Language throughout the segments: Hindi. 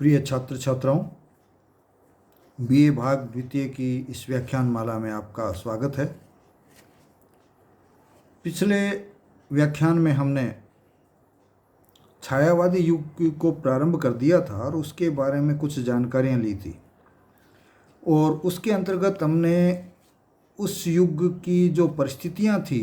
प्रिय छात्र छात्राओं, बीए भाग द्वितीय की इस व्याख्यान माला में आपका स्वागत है। पिछले व्याख्यान में हमने छायावादी युग को प्रारंभ कर दिया था और उसके बारे में कुछ जानकारियां ली थी, और उसके अंतर्गत हमने उस युग की जो परिस्थितियां थी,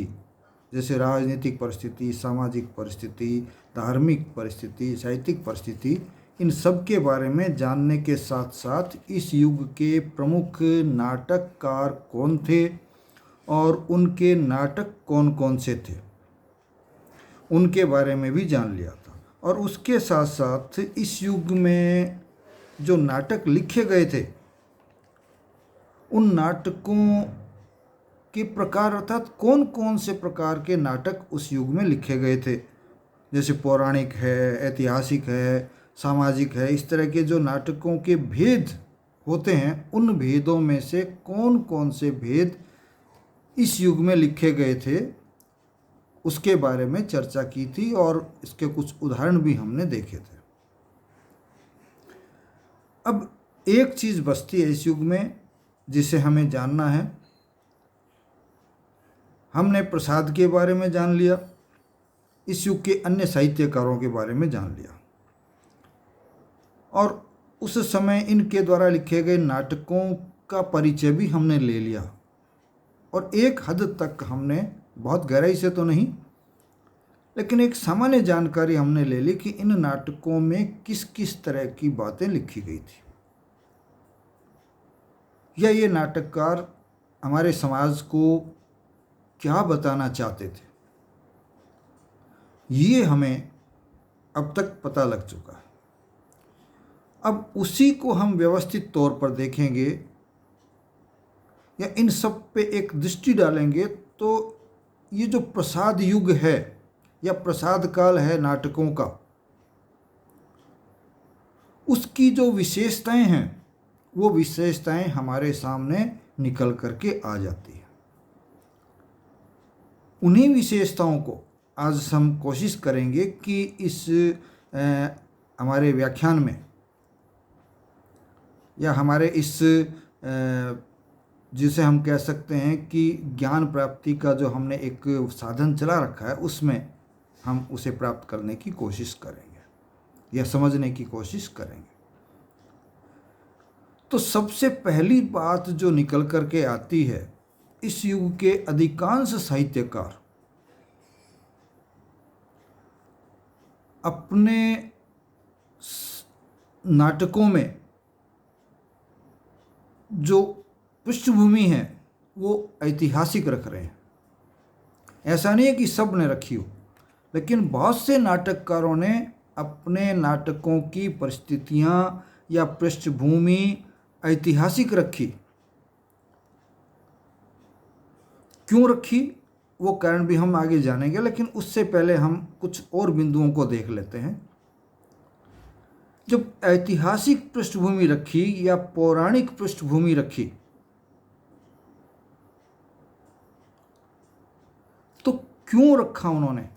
जैसे राजनीतिक परिस्थिति, सामाजिक परिस्थिति, धार्मिक परिस्थिति, साहित्यिक परिस्थिति, इन सब के बारे में जानने के साथ साथ इस युग के प्रमुख नाटककार कौन थे और उनके नाटक कौन कौन से थे, उनके बारे में भी जान लिया था। और उसके साथ साथ इस युग में जो नाटक लिखे गए थे, उन नाटकों के प्रकार अर्थात कौन कौन से प्रकार के नाटक उस युग में लिखे गए थे, जैसे पौराणिक है, ऐतिहासिक है, सामाजिक है, इस तरह के जो नाटकों के भेद होते हैं, उन भेदों में से कौन कौन से भेद इस युग में लिखे गए थे, उसके बारे में चर्चा की थी और इसके कुछ उदाहरण भी हमने देखे थे। अब एक चीज़ बचती है इस युग में जिसे हमें जानना है। हमने प्रसाद के बारे में जान लिया, इस युग के अन्य साहित्यकारों के बारे में जान लिया, और उस समय इनके द्वारा लिखे गए नाटकों का परिचय भी हमने ले लिया, और एक हद तक हमने, बहुत गहराई से तो नहीं, लेकिन एक सामान्य जानकारी हमने ले ली कि इन नाटकों में किस किस तरह की बातें लिखी गई थी, या ये नाटककार हमारे समाज को क्या बताना चाहते थे, ये हमें अब तक पता लग चुका है। अब उसी को हम व्यवस्थित तौर पर देखेंगे या इन सब पे एक दृष्टि डालेंगे, तो ये जो प्रसाद युग है या प्रसाद काल है नाटकों का, उसकी जो विशेषताएं हैं, वो विशेषताएं हमारे सामने निकल करके आ जाती हैं। उन्हीं विशेषताओं को आज हम कोशिश करेंगे कि इस हमारे व्याख्यान में, या हमारे इस जिसे हम कह सकते हैं कि ज्ञान प्राप्ति का जो हमने एक साधन चला रखा है, उसमें हम उसे प्राप्त करने की कोशिश करेंगे या समझने की कोशिश करेंगे। तो सबसे पहली बात जो निकल करके आती है, इस युग के अधिकांश साहित्यकार अपने नाटकों में जो पृष्ठभूमि है वो ऐतिहासिक रख रहे हैं। ऐसा नहीं है कि सब ने रखी हो, लेकिन बहुत से नाटककारों ने अपने नाटकों की परिस्थितियां या पृष्ठभूमि ऐतिहासिक रखी। क्यों रखी, वो कारण भी हम आगे जानेंगे, लेकिन उससे पहले हम कुछ और बिंदुओं को देख लेते हैं। जब ऐतिहासिक पृष्ठभूमि रखी या पौराणिक पृष्ठभूमि रखी, तो क्यों रखा उन्होंने?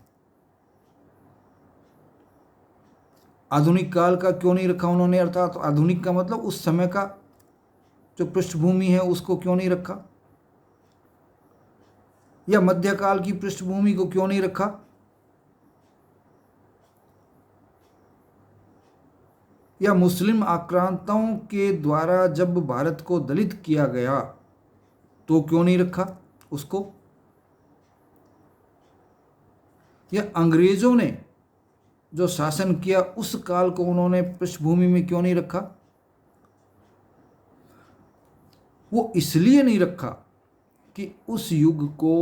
आधुनिक काल का क्यों नहीं रखा उन्होंने, अर्थात आधुनिक का मतलब उस समय का जो पृष्ठभूमि है उसको क्यों नहीं रखा, या मध्यकाल की पृष्ठभूमि को क्यों नहीं रखा, या मुस्लिम आक्रांताओं के द्वारा जब भारत को दलित किया गया तो क्यों नहीं रखा उसको, या अंग्रेजों ने जो शासन किया उस काल को उन्होंने पृष्ठभूमि में क्यों नहीं रखा? वो इसलिए नहीं रखा कि उस युग को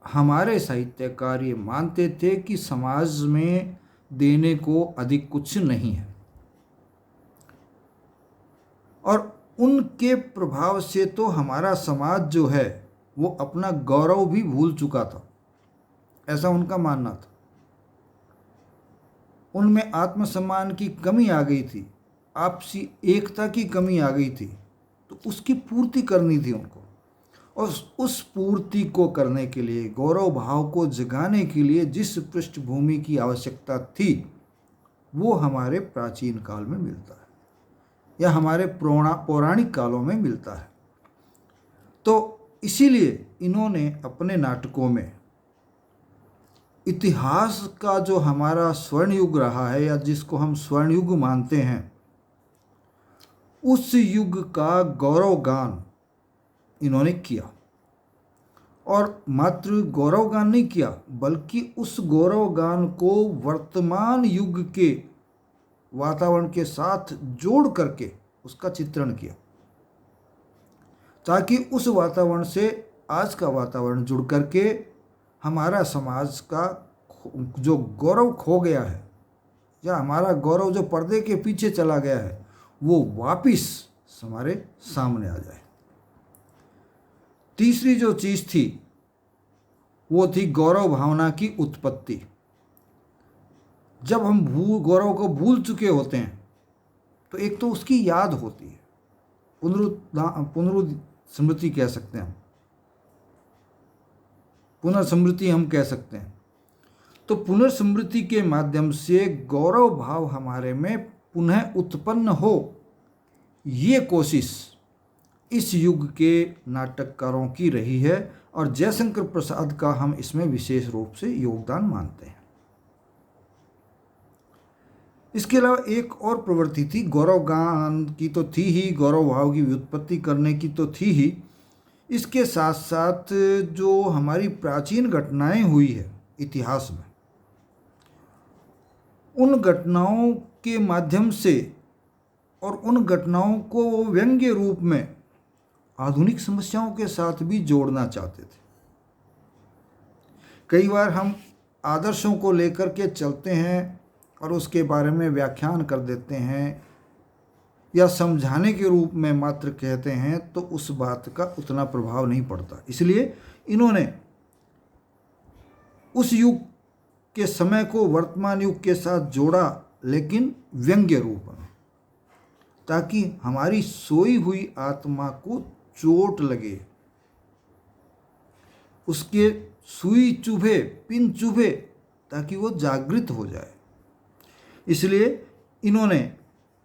हमारे साहित्यकार ये मानते थे कि समाज में देने को अधिक कुछ नहीं है, और उनके प्रभाव से तो हमारा समाज जो है वो अपना गौरव भी भूल चुका था, ऐसा उनका मानना था। उनमें आत्मसम्मान की कमी आ गई थी, आपसी एकता की कमी आ गई थी, तो उसकी पूर्ति करनी थी उनको, और उस पूर्ति को करने के लिए, गौरव भाव को जगाने के लिए जिस पृष्ठभूमि की आवश्यकता थी, वो हमारे प्राचीन काल में मिलता है या हमारे पौराणिक कालों में मिलता है। तो इसीलिए इन्होंने अपने नाटकों में इतिहास का जो हमारा स्वर्ण युग रहा है या जिसको हम स्वर्ण युग मानते हैं, उस युग का गौरव गान इन्होंने किया। और मात्र गौरव गान नहीं किया, बल्कि उस गौरव गान को वर्तमान युग के वातावरण के साथ जोड़ करके उसका चित्रण किया, ताकि उस वातावरण से आज का वातावरण जुड़ करके हमारा समाज का जो गौरव खो गया है या हमारा गौरव जो पर्दे के पीछे चला गया है वो वापिस हमारे सामने आ जाए। तीसरी जो चीज़ थी वो थी गौरव भावना की उत्पत्ति। जब हम गौरव को भूल चुके होते हैं तो एक तो उसकी याद होती है, पुनरुस्मृति कह सकते हैं, पुनर्स्मृति हम कह सकते हैं। तो पुनर्स्मृति के माध्यम से गौरव भाव हमारे में पुनः उत्पन्न हो, ये कोशिश इस युग के नाटककारों की रही है और जयशंकर प्रसाद का हम इसमें विशेष रूप से योगदान मानते हैं। इसके अलावा एक और प्रवृत्ति थी, गौरव गान की तो थी ही, गौरव भाव की व्युत्पत्ति करने की तो थी ही, इसके साथ साथ जो हमारी प्राचीन घटनाएं हुई है इतिहास में, उन घटनाओं के माध्यम से और उन घटनाओं को वो व्यंग्य रूप में आधुनिक समस्याओं के साथ भी जोड़ना चाहते थे। कई बार हम आदर्शों को लेकर के चलते हैं और उसके बारे में व्याख्यान कर देते हैं या समझाने के रूप में मात्र कहते हैं, तो उस बात का उतना प्रभाव नहीं पड़ता। इसलिए इन्होंने उस युग के समय को वर्तमान युग के साथ जोड़ा, लेकिन व्यंग्य रूप में, ताकि हमारी सोई हुई आत्मा को चोट लगे, उसके सुई चुभे, पिन चुभे, ताकि वो जागृत हो जाए। इसलिए इन्होंने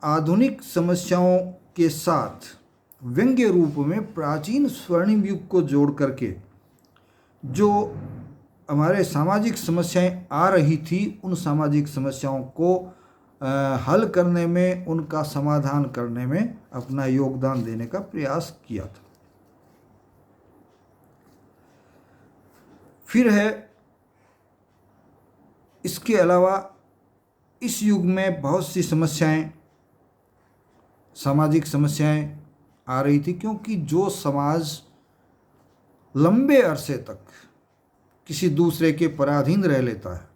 आधुनिक समस्याओं के साथ व्यंग्य रूप में प्राचीन स्वर्णिम युग को जोड़ करके जो हमारे सामाजिक समस्याएं आ रही थी, उन सामाजिक समस्याओं को हल करने में, उनका समाधान करने में अपना योगदान देने का प्रयास किया था। फिर है, इसके अलावा इस युग में बहुत सी समस्याएं, सामाजिक समस्याएं आ रही थी, क्योंकि जो समाज लंबे अरसे तक किसी दूसरे के पराधीन रह लेता है,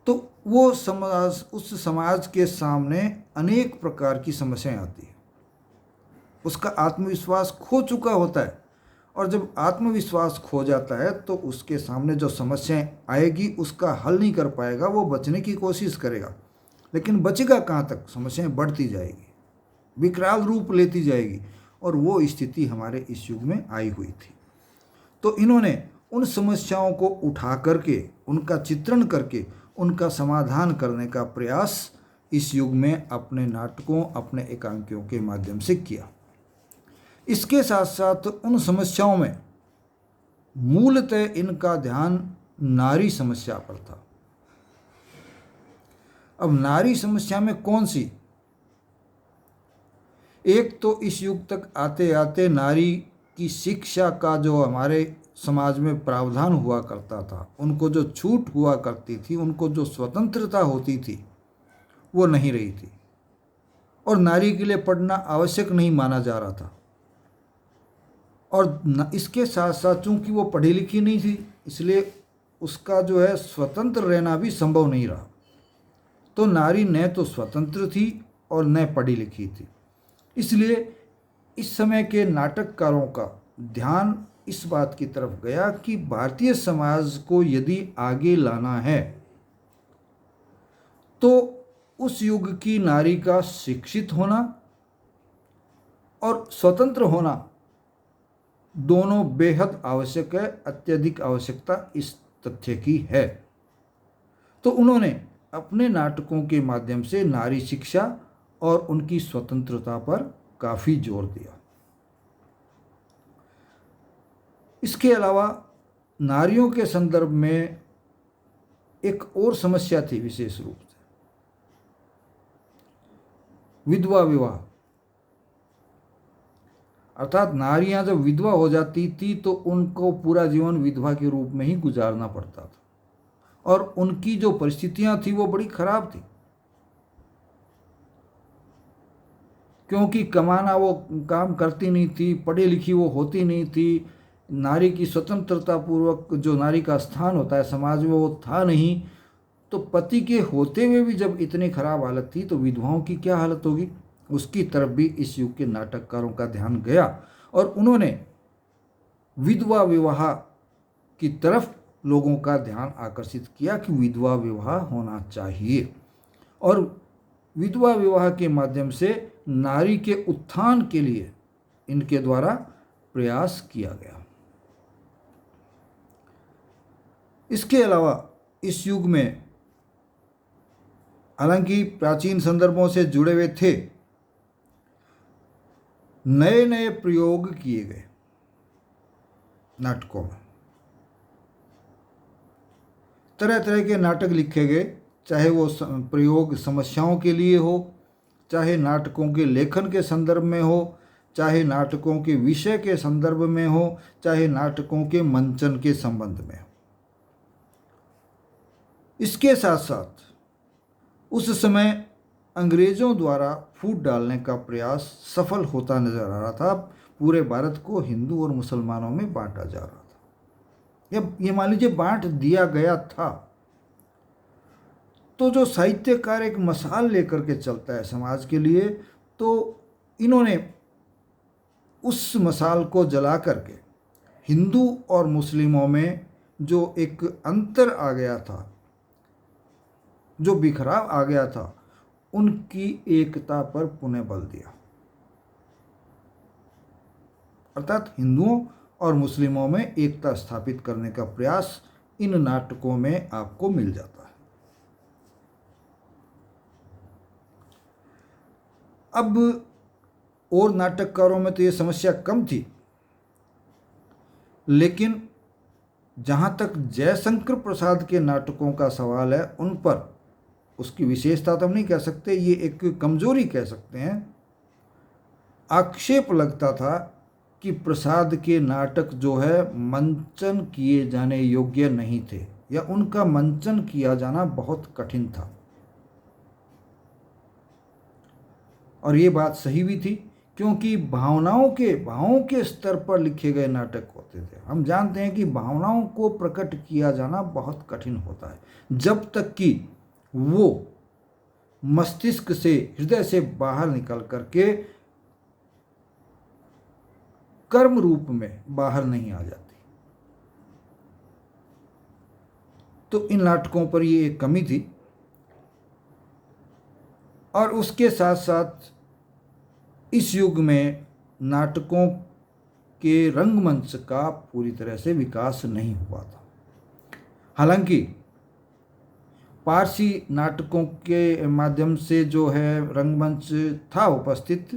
तो वो समाज, उस समाज के सामने अनेक प्रकार की समस्याएं आती है। उसका आत्मविश्वास खो चुका होता है, और जब आत्मविश्वास खो जाता है तो उसके सामने जो समस्याएं आएगी उसका हल नहीं कर पाएगा, वो बचने की कोशिश करेगा, लेकिन बचेगा कहाँ तक? समस्याएं बढ़ती जाएगी, विकराल रूप लेती जाएगी, और वो स्थिति हमारे इस युग में आई हुई थी। तो इन्होंने उन समस्याओं को उठा करके, उनका चित्रण करके, उनका समाधान करने का प्रयास इस युग में अपने नाटकों, अपने एकांकियों के माध्यम से किया। इसके साथ साथ उन समस्याओं में मूलतः इनका ध्यान नारी समस्या पर था। अब नारी समस्या में कौन सी? एक तो इस युग तक आते आते नारी की शिक्षा का जो हमारे समाज में प्रावधान हुआ करता था, उनको जो छूट हुआ करती थी, उनको जो स्वतंत्रता होती थी, वो नहीं रही थी, और नारी के लिए पढ़ना आवश्यक नहीं माना जा रहा था। और इसके साथ साथ चूंकि वो पढ़ी लिखी नहीं थी, इसलिए उसका जो है स्वतंत्र रहना भी संभव नहीं रहा। तो नारी न तो स्वतंत्र थी और न पढ़ी लिखी थी। इसलिए इस समय के नाटककारों का ध्यान इस बात की तरफ गया कि भारतीय समाज को यदि आगे लाना है तो उस युग की नारी का शिक्षित होना और स्वतंत्र होना दोनों बेहद आवश्यक है। अत्यधिक आवश्यकता इस तथ्य की है। तो उन्होंने अपने नाटकों के माध्यम से नारी शिक्षा और उनकी स्वतंत्रता पर काफ़ी जोर दिया। इसके अलावा नारियों के संदर्भ में एक और समस्या थी विशेष रूप से, विधवा विवाह। अर्थात नारियां जब विधवा हो जाती थी तो उनको पूरा जीवन विधवा के रूप में ही गुजारना पड़ता था और उनकी जो परिस्थितियां थी वो बड़ी खराब थी, क्योंकि कमाना वो काम करती नहीं थी, पढ़ी लिखी वो होती नहीं थी, नारी की स्वतंत्रता पूर्वक जो नारी का स्थान होता है समाज में वो था नहीं। तो पति के होते हुए भी जब इतनी खराब हालत थी तो विधवाओं की क्या हालत होगी, उसकी तरफ भी इस युग के नाटककारों का ध्यान गया और उन्होंने विधवा विवाह की तरफ लोगों का ध्यान आकर्षित किया कि विधवा विवाह होना चाहिए और विधवा विवाह के माध्यम से नारी के उत्थान के लिए इनके द्वारा प्रयास किया गया। इसके अलावा इस युग में हालांकि प्राचीन संदर्भों से जुड़े हुए थे, नए नए प्रयोग किए गए नाटकों में, तरह तरह के नाटक लिखे गए, चाहे वो प्रयोग समस्याओं के लिए हो, चाहे नाटकों के लेखन के संदर्भ में हो, चाहे नाटकों के विषय के संदर्भ में हो, चाहे नाटकों के मंचन के संबंध में हो। इसके साथ साथ उस समय अंग्रेज़ों द्वारा फूट डालने का प्रयास सफल होता नजर आ रहा था। पूरे भारत को हिंदू और मुसलमानों में बांटा जा रहा था, या ये मान लीजिए बांट दिया गया था। तो जो साहित्यकार एक मसाल लेकर के चलता है समाज के लिए, तो इन्होंने उस मसाल को जला करके हिंदू और मुस्लिमों में जो एक अंतर आ गया था, जो बिखराव आ गया था, उनकी एकता पर पुनः बल दिया। अर्थात हिंदुओं और मुस्लिमों में एकता स्थापित करने का प्रयास इन नाटकों में आपको मिल जाता है। अब और नाटककारों में तो ये समस्या कम थी, लेकिन जहाँ तक जयशंकर प्रसाद के नाटकों का सवाल है, उन पर उसकी विशेषता तो हम नहीं कह सकते, ये एक कमजोरी कह सकते हैं। आक्षेप लगता था कि प्रसाद के नाटक जो है मंचन किए जाने योग्य नहीं थे, या उनका मंचन किया जाना बहुत कठिन था। और ये बात सही भी थी, क्योंकि भावों के स्तर पर लिखे गए नाटक होते थे। हम जानते हैं कि भावनाओं को प्रकट किया जाना बहुत कठिन होता है, जब तक कि वो मस्तिष्क से, हृदय से बाहर निकल करके कर्म रूप में बाहर नहीं आ जाती। तो इन नाटकों पर ये एक कमी थी। और उसके साथ साथ इस युग में नाटकों के रंगमंच का पूरी तरह से विकास नहीं हुआ था। हालांकि पारसी नाटकों के माध्यम से जो है रंगमंच था उपस्थित,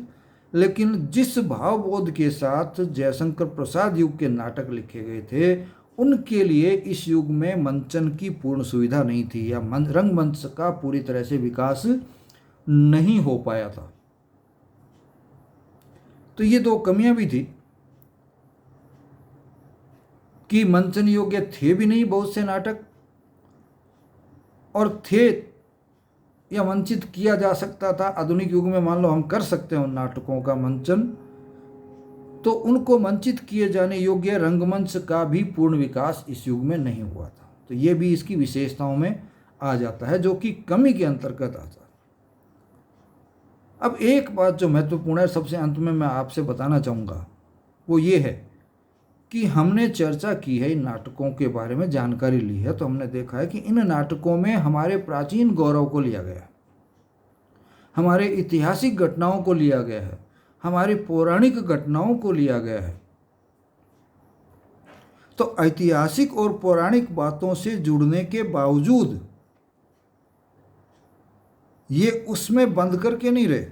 लेकिन जिस भावबोध के साथ जयशंकर प्रसाद युग के नाटक लिखे गए थे, उनके लिए इस युग में मंचन की पूर्ण सुविधा नहीं थी, या रंगमंच का पूरी तरह से विकास नहीं हो पाया था। तो ये दो कमियां भी थी कि मंचन योग्य थे भी नहीं बहुत से नाटक, और थे या मंचित किया जा सकता था। आधुनिक युग में मान लो हम कर सकते हैं उन नाटकों का मंचन, तो उनको मंचित किए जाने योग्य रंगमंच का भी पूर्ण विकास इस युग में नहीं हुआ था। तो ये भी इसकी विशेषताओं में आ जाता है, जो कि कमी के अंतर्गत आता है। अब एक बात जो महत्वपूर्ण है, सबसे अंत में मैं आपसे बताना चाहूँगा, वो ये है कि हमने चर्चा की है इन नाटकों के बारे में, जानकारी ली है, तो हमने देखा है कि इन नाटकों में हमारे प्राचीन गौरव को लिया गया है, हमारे ऐतिहासिक घटनाओं को लिया गया है, हमारी पौराणिक घटनाओं को लिया गया है। तो ऐतिहासिक और पौराणिक बातों से जुड़ने के बावजूद ये उसमें बंद करके नहीं रहे,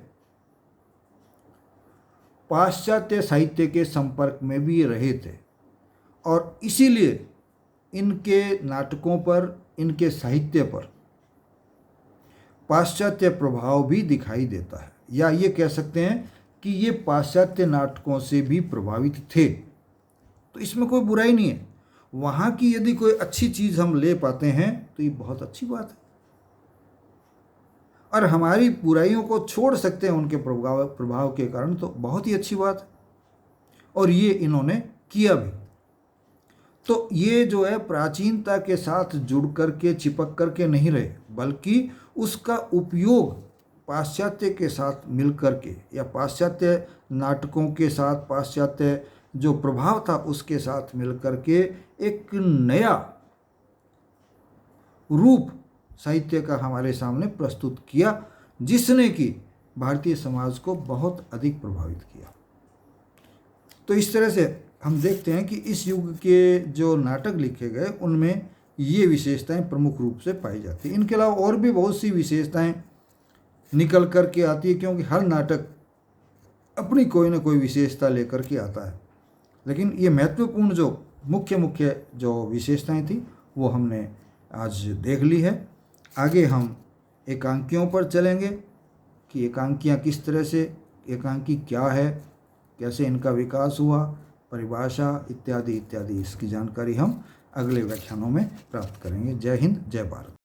पाश्चात्य साहित्य के संपर्क में भी रहे थे और इसीलिए इनके नाटकों पर, इनके साहित्य पर पाश्चात्य प्रभाव भी दिखाई देता है, या ये कह सकते हैं कि ये पाश्चात्य नाटकों से भी प्रभावित थे। तो इसमें कोई बुराई नहीं है। वहाँ की यदि कोई अच्छी चीज़ हम ले पाते हैं तो ये बहुत अच्छी बात है, और हमारी बुराइयों को छोड़ सकते हैं उनके प्रभाव के कारण, तो बहुत ही अच्छी बात है। और ये इन्होंने किया भी। तो ये जो है प्राचीनता के साथ जुड़ करके, चिपक करके नहीं रहे, बल्कि उसका उपयोग पाश्चात्य के साथ मिल करके, या पाश्चात्य नाटकों के साथ, पाश्चात्य जो प्रभाव था उसके साथ मिल करके एक नया रूप साहित्य का हमारे सामने प्रस्तुत किया, जिसने कि भारतीय समाज को बहुत अधिक प्रभावित किया। तो इस तरह से हम देखते हैं कि इस युग के जो नाटक लिखे गए उनमें ये विशेषताएं प्रमुख रूप से पाई जाती हैं। इनके अलावा और भी बहुत सी विशेषताएं निकल कर के आती है, क्योंकि हर नाटक अपनी कोई ना कोई विशेषता लेकर के आता है। लेकिन ये महत्वपूर्ण जो मुख्य जो विशेषताएं थी वो हमने आज देख ली है। आगे हम एकांकियों पर चलेंगे कि एकांकियाँ किस तरह से, एकांकी क्या है, कैसे इनका विकास हुआ, परिभाषा इत्यादि इत्यादि, इसकी जानकारी हम अगले व्याख्यानों में प्राप्त करेंगे। जय हिंद, जय भारत।